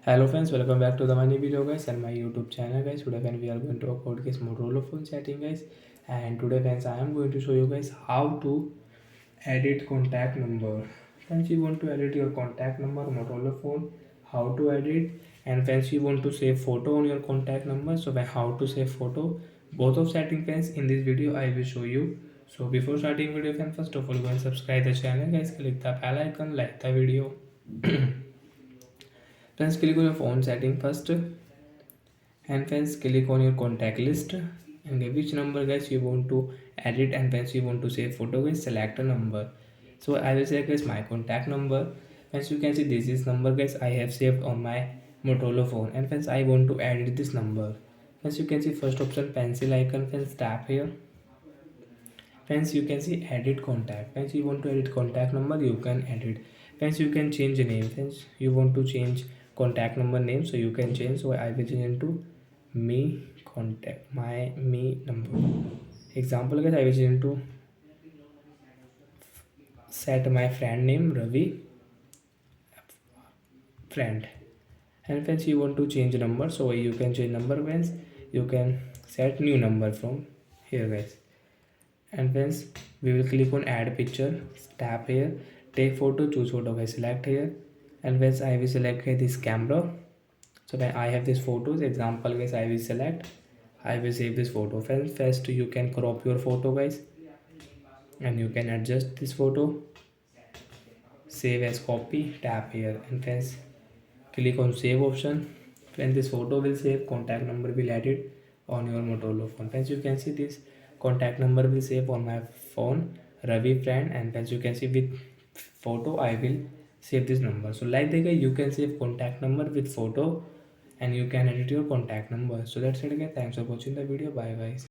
Hello friends, welcome back to the my new video guys and my YouTube channel guys. Today friends we are going to talk about this Motorola phone setting guys, and today friends I am going to show you guys how to edit contact number. Friends, you want to edit your contact number Motorola phone, how to edit, and friends you want to save photo on your contact number. So by how to save photo, both of setting friends in this video I will show you. So before starting video friends, first of all go and subscribe the channel guys, click the bell icon, like the video. Friends, click on your phone setting first, and friends click on your contact list and get which number guys you want to edit, and friends you want to save photo guys, select a number. So I will select guys my contact number. Friends, you can see this is number guys I have saved on my Motorola phone, and friends I want to edit this number. Friends, you can see first option pencil icon. Friends, tap here. Friends, you can see edit contact. Friends, you want to edit contact number, you can edit. Friends, you can change the name. Friends, you want to change contact number name, so you can change. So I will change into me contact, my me number. Example guys, I will change into set my friend name Ravi friend. And friends, you want to change number, so you can change number. Friends, you can set new number from here guys. And friends, we will click on add picture, tap here, take photo, choose photo guys, select here. And friends, I will select here this camera. So then I have this photos. Example guys, I will select, I will save this photo. Friends, first you can crop your photo guys, and you can adjust this photo, save as copy, tap here. And friends, click on save option. When this photo will save, contact number will edit on your Motorola phone. Friends, you can see this contact number will save on my phone Ravi friend, and friends you can see with photo I will save this number. So like that you can save contact number with photo, and you can edit your contact number. So that's it again. Thanks for watching the video. Bye guys.